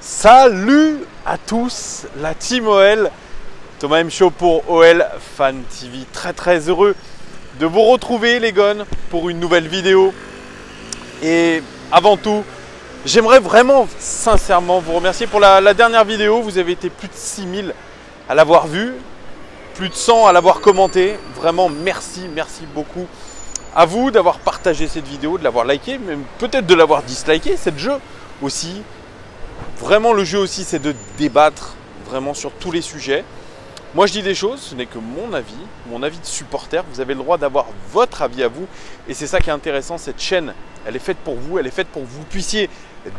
Salut à tous, la team OL, Thomas M. Show pour OL Fan TV. Très heureux de vous retrouver les gones pour une nouvelle vidéo. Et avant tout, j'aimerais vraiment sincèrement vous remercier pour la dernière vidéo. Vous avez été plus de 6000 à l'avoir vue, plus de 100 à l'avoir commenté. Vraiment merci beaucoup à vous d'avoir partagé cette vidéo, de l'avoir liké, même peut-être de l'avoir disliké. C'est le jeu aussi. Vraiment, le jeu aussi, c'est de débattre vraiment sur tous les sujets. Moi, je dis des choses, ce n'est que mon avis de supporter. Vous avez le droit d'avoir votre avis à vous. Et c'est ça qui est intéressant, cette chaîne, elle est faite pour vous. Elle est faite pour que vous puissiez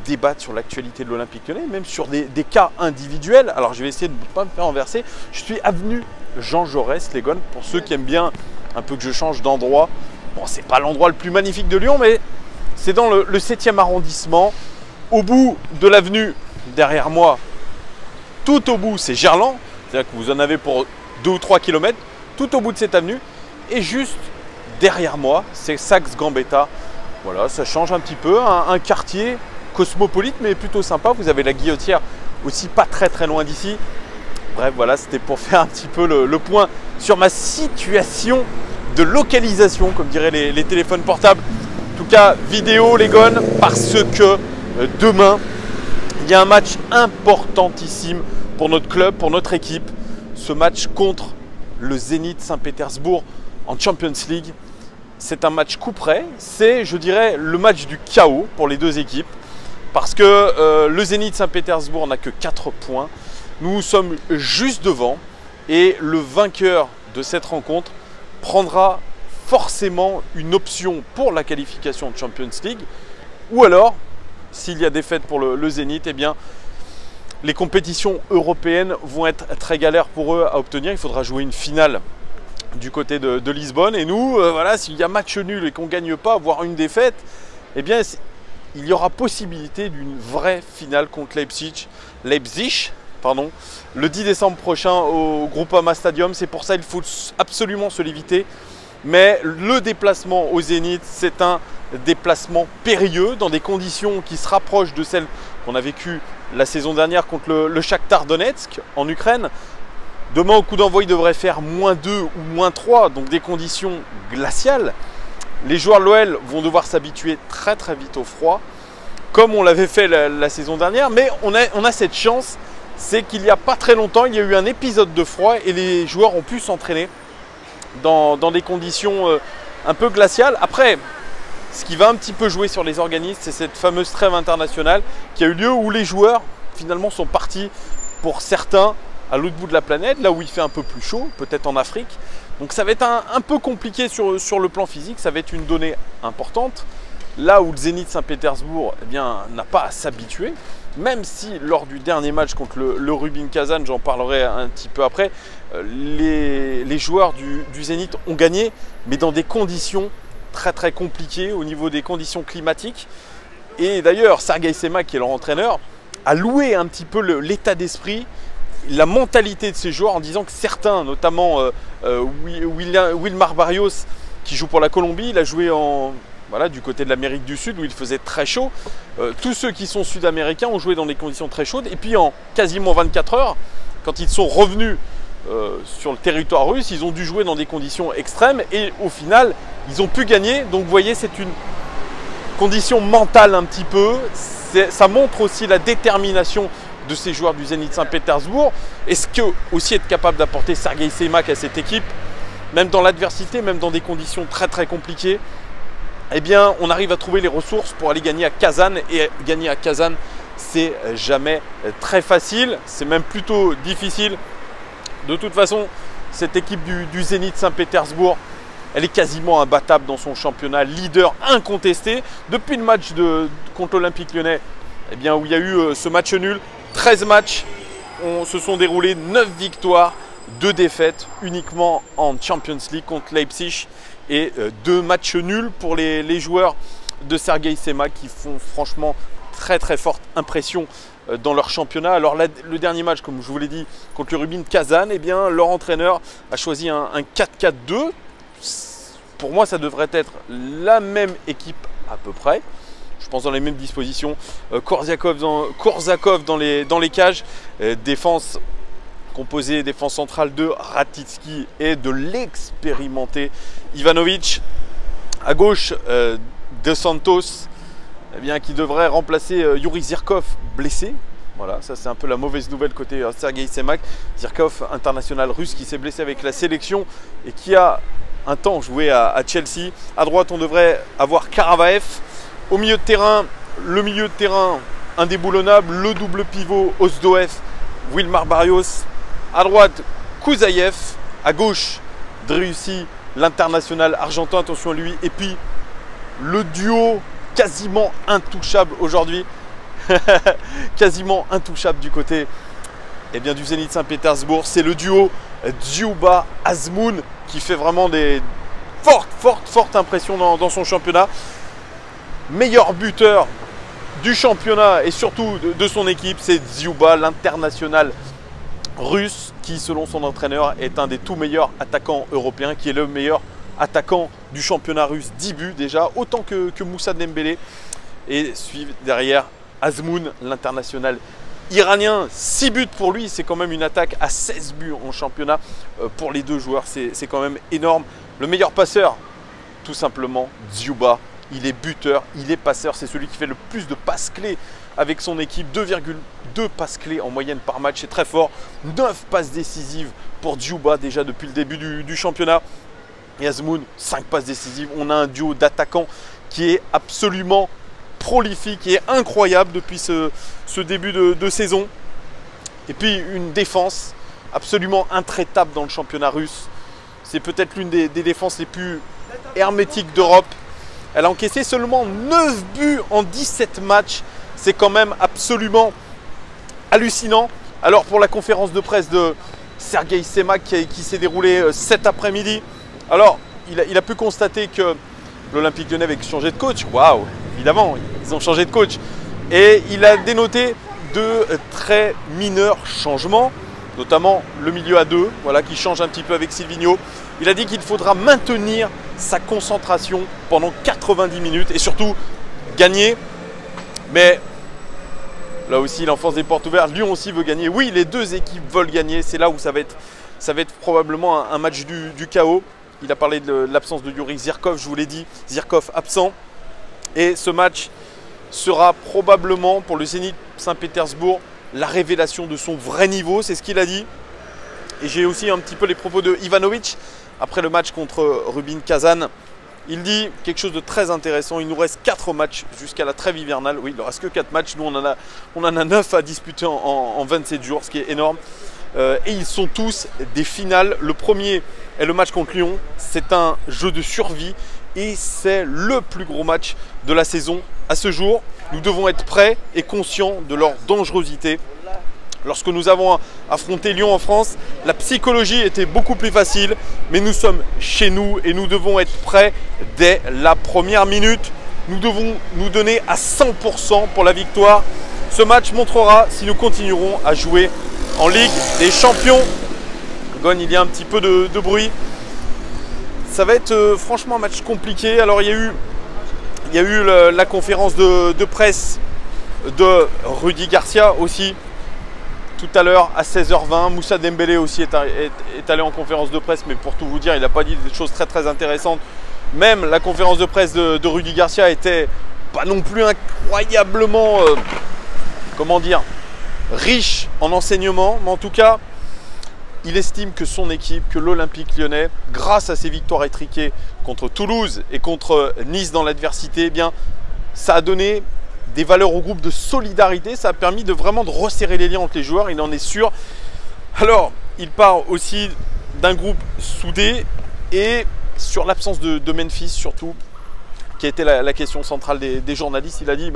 débattre sur l'actualité de l'Olympique Lyonnais, même sur des cas individuels. Alors, je vais essayer de ne pas me faire renverser. Je suis avenue Jean Jaurès, les gones, pour ceux qui aiment bien un peu que je change d'endroit. Bon, c'est pas l'endroit le plus magnifique de Lyon, mais c'est dans le 7e arrondissement. Au bout de l'avenue, derrière moi, tout au bout, c'est Gerland. C'est-à-dire que vous en avez pour 2 ou 3 km. Tout au bout de cette avenue. Et juste derrière moi, c'est Saxe-Gambetta. Voilà, ça change un petit peu. Un quartier cosmopolite, mais plutôt sympa. Vous avez la Guillotière aussi pas très loin d'ici. Bref, voilà, c'était pour faire un petit peu le point sur ma situation de localisation, comme diraient les téléphones portables. En tout cas, vidéo, les gones, parce que demain, il y a un match importantissime pour notre club, pour notre équipe. Ce match contre le Zénith Saint-Pétersbourg en Champions League. C'est un match coup près. C'est, je dirais, le match du chaos pour les deux équipes. Parce que le Zénith Saint-Pétersbourg n'a que 4 points. Nous sommes juste devant. Et le vainqueur de cette rencontre prendra forcément une option pour la qualification de Champions League. Ou alors, s'il y a défaite pour le Zénith, eh bien, les compétitions européennes vont être très galères pour eux à obtenir. Il faudra jouer une finale du côté de Lisbonne. Et nous, voilà, s'il y a match nul et qu'on ne gagne pas, voire une défaite, eh bien, il y aura possibilité d'une vraie finale contre Leipzig, le 10 décembre prochain au Groupama Stadium. C'est pour ça qu'il faut absolument se l'éviter. Mais le déplacement au Zénith, c'est un déplacement périlleux dans des conditions qui se rapprochent de celles qu'on a vécues la saison dernière contre le Shakhtar Donetsk en Ukraine. Demain au coup d'envoi, il devrait faire -2 ou -3, donc des conditions glaciales. Les joueurs de l'OL vont devoir s'habituer très vite au froid, comme on l'avait fait la saison dernière. Mais on a cette chance, c'est qu'il n'y a pas très longtemps, il y a eu un épisode de froid et les joueurs ont pu s'entraîner dans des conditions un peu glaciales. Après, ce qui va un petit peu jouer sur les organismes, c'est cette fameuse trêve internationale qui a eu lieu où les joueurs finalement sont partis pour certains à l'autre bout de la planète, là où il fait un peu plus chaud, peut-être en Afrique. Donc ça va être un peu compliqué sur le plan physique, ça va être une donnée importante. Là où le Zénith Saint-Pétersbourg n'a pas à s'habituer, même si lors du dernier match contre le Rubin Kazan, j'en parlerai un petit peu après, les joueurs du Zénith ont gagné, mais dans des conditions très compliquées au niveau des conditions climatiques. Et d'ailleurs, Sergueï Sema, qui est leur entraîneur, a loué un petit peu l'état d'esprit, la mentalité de ces joueurs en disant que certains, notamment Wilmar Barrios, qui joue pour la Colombie, il a joué du côté de l'Amérique du Sud où il faisait très chaud. Tous ceux qui sont sud-américains ont joué dans des conditions très chaudes. Et puis en quasiment 24 heures, quand ils sont revenus sur le territoire russe, ils ont dû jouer dans des conditions extrêmes. Et au final, ils ont pu gagner. Donc vous voyez, c'est une condition mentale un petit peu. Ça montre aussi la détermination de ces joueurs du Zénith Saint-Pétersbourg. Et ce que aussi être capable d'apporter Sergueï Semak à cette équipe, même dans l'adversité, même dans des conditions très compliquées, eh bien, on arrive à trouver les ressources pour aller gagner à Kazan. Et gagner à Kazan, c'est jamais très facile. C'est même plutôt difficile. De toute façon, cette équipe du Zénith Saint-Pétersbourg, elle est quasiment imbattable dans son championnat, leader incontesté. Depuis le match contre l'Olympique Lyonnais, eh bien, où il y a eu ce match nul, 13 matchs se sont déroulés, 9 victoires, 2 défaites uniquement en Champions League contre Leipzig. Et 2 matchs nuls pour les joueurs de Sergueï Sema qui font franchement très forte impression dans leur championnat. Alors le dernier match, comme je vous l'ai dit, contre le Rubin Kazan, eh bien, leur entraîneur a choisi un 4-4-2. Pour moi, ça devrait être la même équipe à peu près. je pense dans les mêmes dispositions. Korzakov dans les cages. Défense composée, défense centrale de Ratitsky et de l'expérimenté Ivanovic. À gauche, De Santos, eh bien, qui devrait remplacer Yuri Zirkov blessé. Voilà, ça c'est un peu la mauvaise nouvelle côté Sergei Semak. Zirkov, international russe, qui s'est blessé avec la sélection et qui a un temps joué à Chelsea. À droite, on devrait avoir Karavaev. Au milieu de terrain, le milieu de terrain indéboulonnable, le double pivot Ozdoev, Wilmar Barrios. À droite, Kouzaïev. À gauche, Driussi, l'international argentin, attention à lui. Et puis, le duo quasiment intouchable aujourd'hui. Quasiment intouchable du côté du Zénith Saint-Pétersbourg. C'est le duo Dzyuba Azmoun qui fait vraiment des fortes impressions dans son championnat. Meilleur buteur du championnat et surtout de son équipe, c'est Dzyuba, l'international russe qui, selon son entraîneur, est un des tout meilleurs attaquants européens, qui est le meilleur attaquant du championnat russe. 10 buts déjà, autant que Moussa Dembélé. Et suivent derrière Azmoun, l'international iranien. 6 buts pour lui, c'est quand même une attaque à 16 buts en championnat pour les deux joueurs. C'est quand même énorme. Le meilleur passeur, tout simplement, Dzyuba. Il est buteur, il est passeur. C'est celui qui fait le plus de passes clés avec son équipe. 2,2 passes clés en moyenne par match. C'est très fort. 9 passes décisives pour Dzyuba déjà depuis le début du championnat. Et Azmoun, 5 passes décisives. On a un duo d'attaquants qui est absolument prolifique et incroyable depuis ce début de saison. Et puis une défense absolument intraitable dans le championnat russe. C'est peut-être l'une des défenses les plus hermétiques d'Europe. Elle a encaissé seulement 9 buts en 17 matchs. C'est quand même absolument hallucinant. Alors pour la conférence de presse de Sergei Semak qui s'est déroulée cet après-midi, alors il a pu constater que l'Olympique Lyonnais avait changé de coach. Waouh, évidemment, ils ont changé de coach. Et il a dénoté de très mineurs changements, notamment le milieu à 2, voilà, qui change un petit peu avec Silvinho. Il a dit qu'il faudra maintenir sa concentration pendant 90 minutes et surtout gagner. Mais là aussi, l'enfance des portes ouvertes, Lyon aussi veut gagner. Oui, les deux équipes veulent gagner. C'est là où ça va être probablement un match du chaos. Il a parlé de l'absence de Yuri Zirkov, je vous l'ai dit, Zirkov absent. Et ce match sera probablement pour le Zénith Saint-Pétersbourg la révélation de son vrai niveau, c'est ce qu'il a dit. Et j'ai aussi un petit peu les propos de Ivanovic après le match contre Rubin Kazan. Il dit quelque chose de très intéressant, il nous reste 4 matchs jusqu'à la trêve hivernale. Oui, il ne reste que 4 matchs, nous on en a 9 à disputer en 27 jours, ce qui est énorme. Et ils sont tous des finales. Le premier est le match contre Lyon, c'est un jeu de survie et c'est le plus gros match de la saison à ce jour. Nous devons être prêts et conscients de leur dangerosité. Lorsque nous avons affronté Lyon en France, la psychologie était beaucoup plus facile, mais nous sommes chez nous et nous devons être prêts dès la première minute. Nous devons nous donner à 100% pour la victoire. Ce match montrera si nous continuerons à jouer en Ligue des Champions. Gon, il y a un petit peu de bruit. Ça va être franchement un match compliqué. Alors il y a eu la conférence de presse de Rudy Garcia aussi. Tout à l'heure à 16h20, Moussa Dembélé aussi est allé en conférence de presse, mais pour tout vous dire, il n'a pas dit des choses très intéressantes. Même la conférence de presse de Rudy Garcia était pas non plus incroyablement, riche en enseignements, mais en tout cas, il estime que son équipe, que l'Olympique Lyonnais, grâce à ses victoires étriquées contre Toulouse et contre Nice dans l'adversité, eh bien, ça a donné des valeurs au groupe de solidarité. Ça a permis de vraiment de resserrer les liens entre les joueurs, il en est sûr. Alors, il part aussi d'un groupe soudé et sur l'absence de Memphis surtout, qui a été la question centrale des journalistes. Il a dit,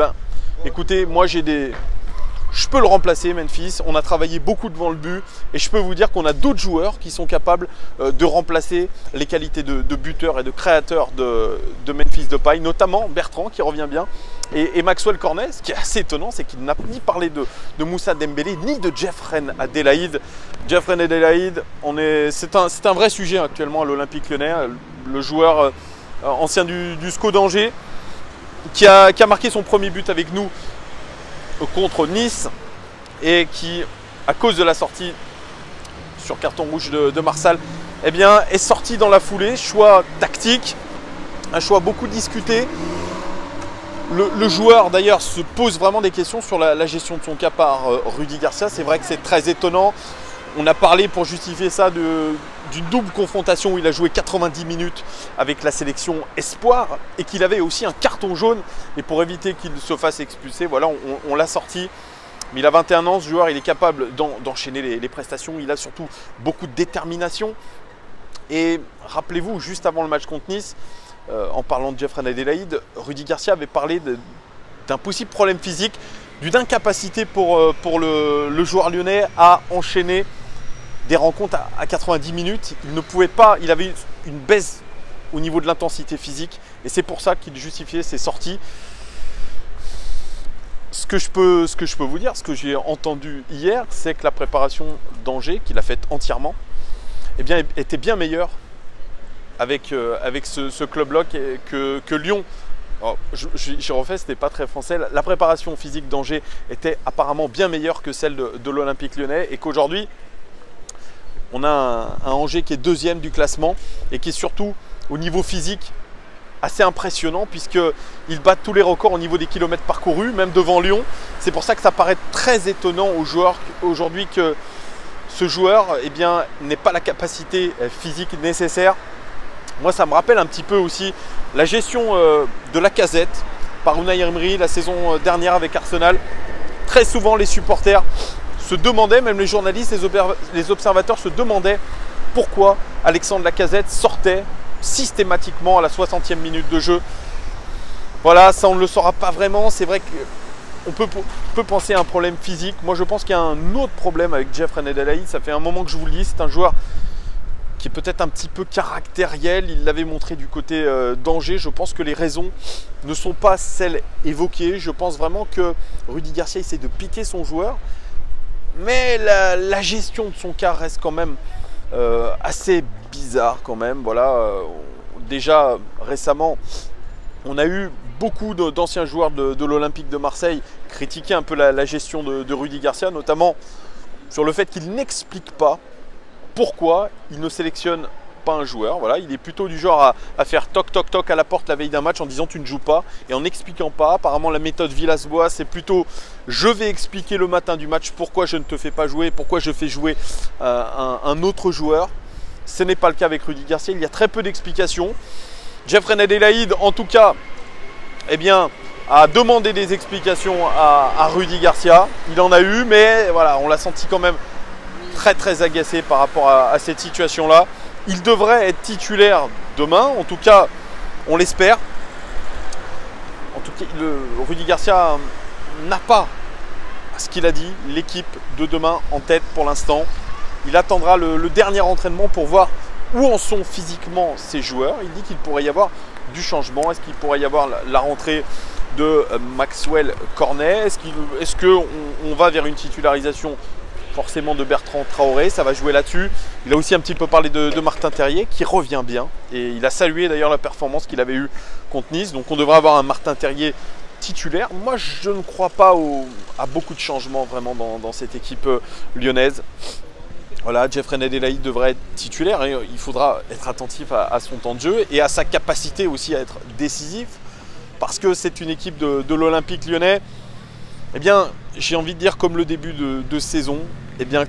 écoutez, moi je peux le remplacer, Memphis. On a travaillé beaucoup devant le but et je peux vous dire qu'on a d'autres joueurs qui sont capables de remplacer les qualités de buteur et de créateur de Memphis Depay, notamment Bertrand qui revient bien et Maxwell Cornet. Ce qui est assez étonnant, c'est qu'il n'a ni parlé de Moussa Dembélé ni de Jeffrey Adélaïde. Jeffrey Adélaïde, c'est un vrai sujet actuellement à l'Olympique Lyonnais. Le joueur ancien du SCO d'Angers, qui a marqué son premier but avec nous contre Nice et qui, à cause de la sortie sur carton rouge de Marsal, eh bien, est sorti dans la foulée. Choix tactique, un choix beaucoup discuté. Le joueur d'ailleurs se pose vraiment des questions sur la gestion de son cas par Rudy Garcia. C'est vrai que c'est très étonnant. On a parlé pour justifier ça d'une double confrontation où il a joué 90 minutes avec la sélection Espoir et qu'il avait aussi un carton jaune. Et pour éviter qu'il se fasse expulser, voilà, on l'a sorti. Mais il a 21 ans, ce joueur, il est capable d'enchaîner les prestations. Il a surtout beaucoup de détermination. Et rappelez-vous, juste avant le match contre Nice, en parlant de Jeffrey Adélaïde, Rudy Garcia avait parlé d'un possible problème physique, d'une incapacité pour le joueur lyonnais à enchaîner des rencontres à 90 minutes. Il ne pouvait pas, il avait une baisse au niveau de l'intensité physique et c'est pour ça qu'il justifiait ses sorties. Ce que je peux vous dire, ce que j'ai entendu hier, c'est que la préparation d'Angers, qu'il a faite entièrement, eh bien, était bien meilleure avec ce club-là que Lyon. Alors, j'ai refait, ce n'était pas très français. La préparation physique d'Angers était apparemment bien meilleure que celle de l'Olympique lyonnais et qu'aujourd'hui, on a un Angers qui est deuxième du classement et qui est surtout au niveau physique assez impressionnant puisqu'ils battent tous les records au niveau des kilomètres parcourus, même devant Lyon. C'est pour ça que ça paraît très étonnant aux joueurs aujourd'hui que ce joueur eh bien, n'ait pas la capacité physique nécessaire. Moi, ça me rappelle un petit peu aussi la gestion de Lacazette par Unai Emery la saison dernière avec Arsenal. Très souvent, les supporters se demandaient, même les journalistes, les observateurs se demandaient pourquoi Alexandre Lacazette sortait systématiquement à la 60e minute de jeu. Voilà, ça on ne le saura pas vraiment. C'est vrai qu'on peut penser à un problème physique. Moi je pense qu'il y a un autre problème avec Jeffrey Adélaïde. Ça fait un moment que je vous le dis, c'est un joueur qui est peut-être un petit peu caractériel. Il l'avait montré du côté d'Angers. Je pense que les raisons ne sont pas celles évoquées. Je pense vraiment que Rudy Garcia essaie de piquer son joueur. Mais la gestion de son cas reste quand même assez bizarre quand même. Voilà, déjà récemment, on a eu beaucoup d'anciens joueurs de l'Olympique de Marseille critiquer un peu la gestion de Rudy Garcia, notamment sur le fait qu'il n'explique pas pourquoi il ne sélectionne pas un joueur. Voilà, il est plutôt du genre à faire toc toc toc à la porte la veille d'un match en disant tu ne joues pas et en n'expliquant pas. Apparemment la méthode Villas-Boas c'est plutôt je vais expliquer le matin du match pourquoi je ne te fais pas jouer, pourquoi je fais jouer un autre joueur. Ce n'est pas le cas avec Rudy Garcia, il y a très peu d'explications. Jeffrey Adélaïde en tout cas eh bien, a demandé des explications à Rudy Garcia. Il en a eu mais voilà, on l'a senti quand même très agacé par rapport à cette situation là. Il devrait être titulaire demain, en tout cas, on l'espère. En tout cas, Rudy Garcia n'a pas, à ce qu'il a dit, l'équipe de demain en tête pour l'instant. Il attendra le dernier entraînement pour voir où en sont physiquement ses joueurs. Il dit qu'il pourrait y avoir du changement. Est-ce qu'il pourrait y avoir la rentrée de Maxwell Cornet? Est-ce qu'on va vers une titularisation forcément de Bertrand Traoré? Ça va jouer là-dessus. Il a aussi un petit peu parlé de Martin Terrier qui revient bien et il a salué d'ailleurs la performance qu'il avait eue contre Nice. Donc on devrait avoir un Martin Terrier titulaire. Moi je ne crois pas à beaucoup de changements vraiment dans cette équipe lyonnaise. Voilà, Jeffrey Adélaïde devrait être titulaire et il faudra être attentif à son temps de jeu et à sa capacité aussi à être décisif parce que c'est une équipe de l'Olympique lyonnais. Eh bien, j'ai envie de dire comme le début de saison, eh bien,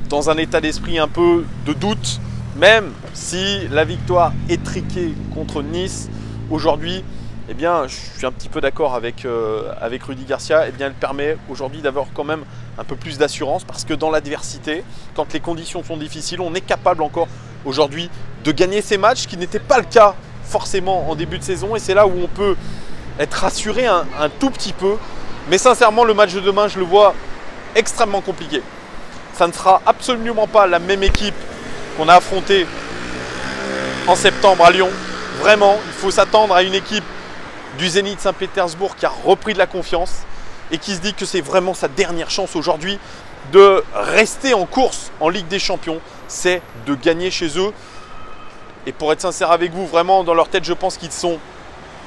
dans un état d'esprit un peu de doute, même si la victoire étriquée contre Nice aujourd'hui, eh bien, je suis un petit peu d'accord avec Rudy Garcia, eh bien, elle permet aujourd'hui d'avoir quand même un peu plus d'assurance parce que dans l'adversité, quand les conditions sont difficiles, on est capable encore aujourd'hui de gagner ces matchs, ce qui n'était pas le cas forcément en début de saison et c'est là où on peut être rassuré un tout petit peu. Mais sincèrement, le match de demain, je le vois extrêmement compliqué. Ça ne sera absolument pas la même équipe qu'on a affrontée en septembre à Lyon. Vraiment, il faut s'attendre à une équipe du Zénith Saint-Pétersbourg qui a repris de la confiance et qui se dit que c'est vraiment sa dernière chance aujourd'hui de rester en course en Ligue des Champions. C'est de gagner chez eux. Et pour être sincère avec vous, vraiment, dans leur tête, je pense qu'ils sont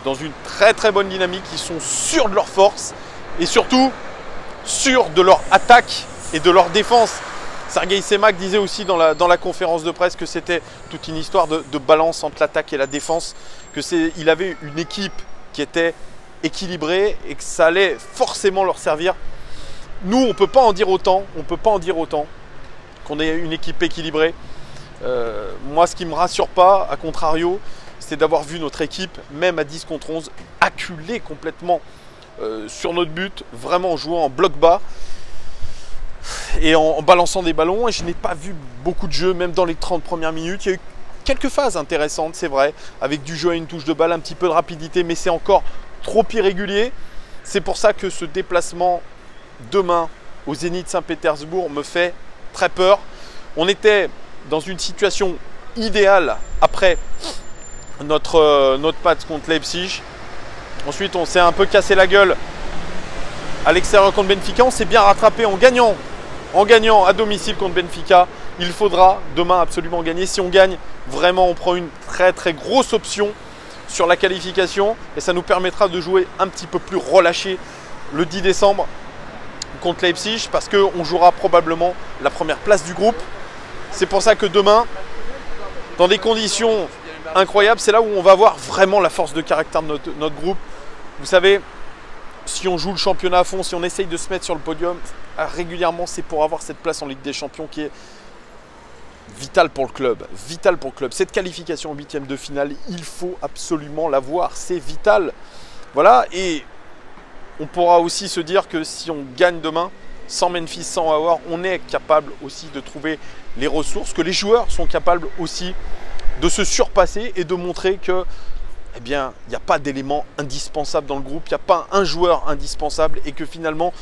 dans une très très bonne dynamique, ils sont sûrs de leur force et surtout sûrs de leur attaque et de leur défense. Sergei Semak disait aussi dans la conférence de presse que c'était toute une histoire de balance entre l'attaque et la défense, qu'il avait une équipe qui était équilibrée et que ça allait forcément leur servir. Nous, on ne peut pas en dire autant, qu'on ait une équipe équilibrée. Moi, ce qui ne me rassure pas, à contrario, c'est d'avoir vu notre équipe, même à 10 contre 11, acculée complètement sur notre but, vraiment en jouant en bloc bas et en balançant des ballons. Et je n'ai pas vu beaucoup de jeux, même dans les 30 premières minutes. Il y a eu quelques phases intéressantes, c'est vrai, avec du jeu à une touche de balle, un petit peu de rapidité, mais c'est encore trop irrégulier. C'est pour ça que ce déplacement demain au Zénith Saint-Pétersbourg me fait très peur. On était dans une situation idéale après notre match contre Leipzig. Ensuite, on s'est un peu cassé la gueule à l'extérieur contre Benfica. On s'est bien rattrapé en gagnant à domicile contre Benfica. Il faudra demain absolument gagner. Si on gagne, vraiment, on prend une très très grosse option sur la qualification et ça nous permettra de jouer un petit peu plus relâché le 10 décembre contre Leipzig parce qu'on jouera probablement la première place du groupe. C'est pour ça que demain, dans des conditions incroyables, c'est là où on va voir vraiment la force de caractère de notre groupe. Vous savez, si on joue le championnat à fond, si on essaye de se mettre sur le podium régulièrement, c'est pour avoir cette place en Ligue des Champions qui est vitale pour le club. Cette qualification en 8e de finale, il faut absolument l'avoir, c'est vital. Voilà, et on pourra aussi se dire que si on gagne demain, sans Memphis, sans Aouar, on est capable aussi de trouver les ressources, que les joueurs sont capables aussi de se surpasser et de montrer que, eh bien, il n'y a pas d'élément indispensable dans le groupe, il n'y a pas un joueur indispensable et que finalement,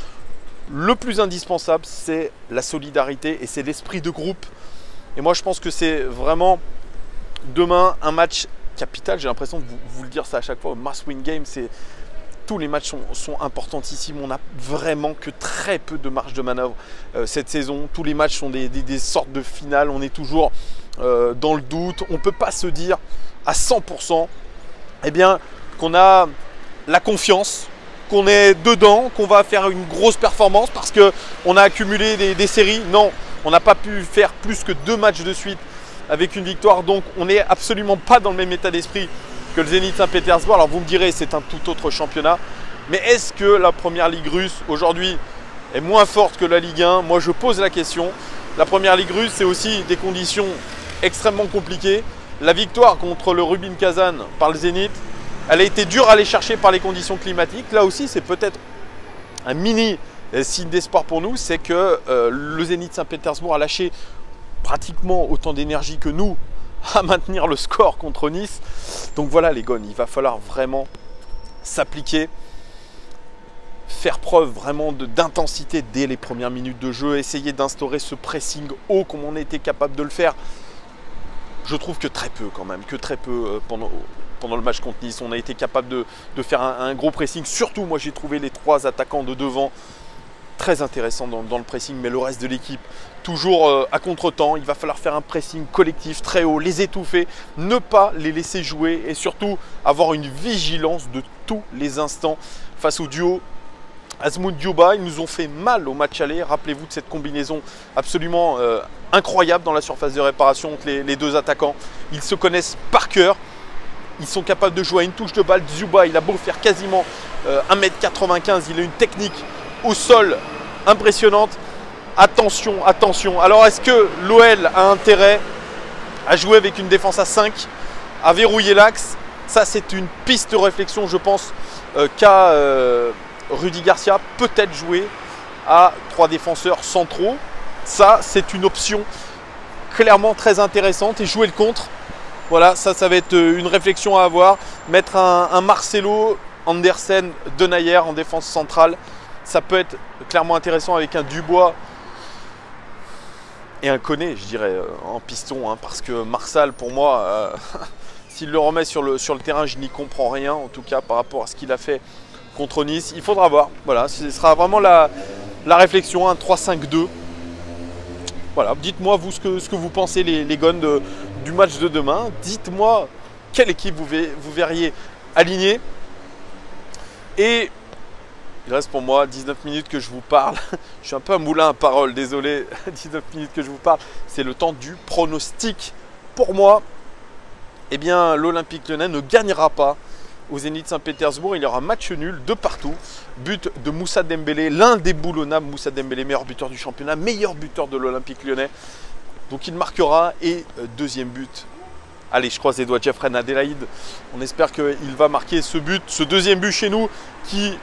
le plus indispensable, c'est la solidarité et c'est l'esprit de groupe. Et moi, je pense que c'est vraiment demain un match capital. J'ai l'impression de vous le dire ça à chaque fois. Must-win game, tous les matchs sont importantissimes. On n'a vraiment que très peu de marge de manœuvre cette saison. Tous les matchs sont des sortes de finales. On est toujours dans le doute. On ne peut pas se dire à 100% eh bien, qu'on a la confiance, qu'on est dedans, qu'on va faire une grosse performance parce qu'on a accumulé des séries. Non, on n'a pas pu faire plus que 2 matchs de suite avec une victoire. Donc, on n'est absolument pas dans le même état d'esprit que le Zénith Saint-Pétersbourg. Alors, vous me direz, c'est un tout autre championnat. Mais est-ce que la première Ligue russe, aujourd'hui, est moins forte que la Ligue 1? Moi, je pose la question. La première Ligue russe, c'est aussi des conditions extrêmement compliquées. La victoire contre le Rubin Kazan par le Zénith, elle a été dure à aller chercher par les conditions climatiques. Là aussi, c'est peut-être un mini signe d'espoir pour nous, c'est que le Zénith Saint-Pétersbourg a lâché pratiquement autant d'énergie que nous à maintenir le score contre Nice. Donc voilà les gones, il va falloir vraiment s'appliquer, faire preuve vraiment d'intensité dès les premières minutes de jeu, essayer d'instaurer ce pressing haut comme on était capable de le faire. Je trouve que très peu quand même, pendant le match contre Nice, on a été capable de faire un gros pressing. Surtout, moi j'ai trouvé les 3 attaquants de devant très intéressants dans le pressing, mais le reste de l'équipe, toujours à contre-temps. Il va falloir faire un pressing collectif très haut, les étouffer, ne pas les laisser jouer et surtout avoir une vigilance de tous les instants face au duo Azmoun Diouba. Ils nous ont fait mal au match aller. Rappelez-vous de cette combinaison absolument incroyable dans la surface de réparation entre les 2 attaquants. Ils se connaissent par cœur. Ils sont capables de jouer à une touche de balle. Diouba, il a beau faire quasiment 1m95, il a une technique au sol impressionnante. Attention, attention. Alors, est-ce que l'OL a intérêt à jouer avec une défense à 5, à verrouiller l'axe? Ça, c'est une piste de réflexion, je pense, qu'a Rudy Garcia. Peut-être jouer à 3 défenseurs centraux. Ça, c'est une option clairement très intéressante. Et jouer le contre, voilà, ça va être une réflexion à avoir. Mettre un Marcelo, Andersen, Denayer en défense centrale, ça peut être clairement intéressant avec un Dubois et un Koné, je dirais, en piston. Hein, parce que Marsal, pour moi, s'il le remet sur le terrain, je n'y comprends rien, en tout cas par rapport à ce qu'il a fait contre Nice. Il faudra voir. Voilà, ce sera vraiment la réflexion, un 3-5-2. Voilà, dites-moi vous ce que vous pensez les gones du match de demain. Dites-moi quelle équipe vous verriez alignée. Et il reste pour moi 19 minutes que je vous parle. Je suis un peu un moulin à parole, désolé. 19 minutes que je vous parle. C'est le temps du pronostic. Pour moi, eh bien, l'Olympique Lyonnais ne gagnera pas au Zénith Saint-Pétersbourg. Il y aura match nul de partout. But de Moussa Dembélé, l'indéboulonnable Moussa Dembélé, meilleur buteur du championnat, meilleur buteur de l'Olympique Lyonnais. Donc il marquera. Et deuxième but. Allez, je croise les doigts, Jeffrey Adélaïde. On espère qu'il va marquer ce but, ce deuxième but chez nous qui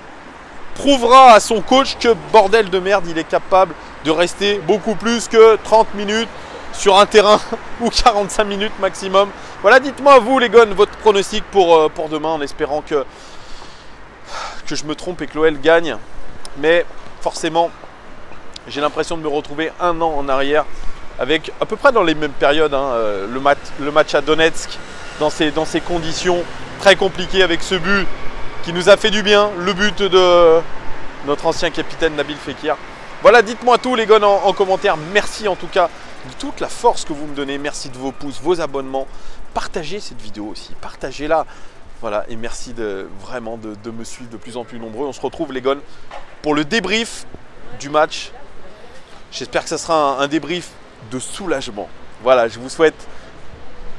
prouvera à son coach que, bordel de merde, il est capable de rester beaucoup plus que 30 minutes sur un terrain ou 45 minutes maximum. Voilà, dites-moi vous les gars votre pronostic pour demain en espérant que je me trompe et que l'OL gagne. Mais forcément, j'ai l'impression de me retrouver un an en arrière avec à peu près dans les mêmes périodes, hein, le match à Donetsk, dans ces conditions très compliquées avec ce but qui nous a fait du bien, le but de notre ancien capitaine Nabil Fekir. Voilà, dites-moi tout les gars en commentaire. Merci en tout cas de toute la force que vous me donnez. Merci de vos pouces, vos abonnements. Partagez cette vidéo aussi, partagez-la. Voilà, et merci vraiment de me suivre de plus en plus nombreux. On se retrouve les gars pour le débrief du match. J'espère que ça sera un débrief de soulagement. Voilà, je vous souhaite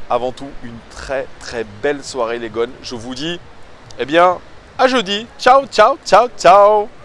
avant tout une très très belle soirée les gars. Je vous dis, eh bien, à jeudi. Ciao, ciao, ciao, ciao.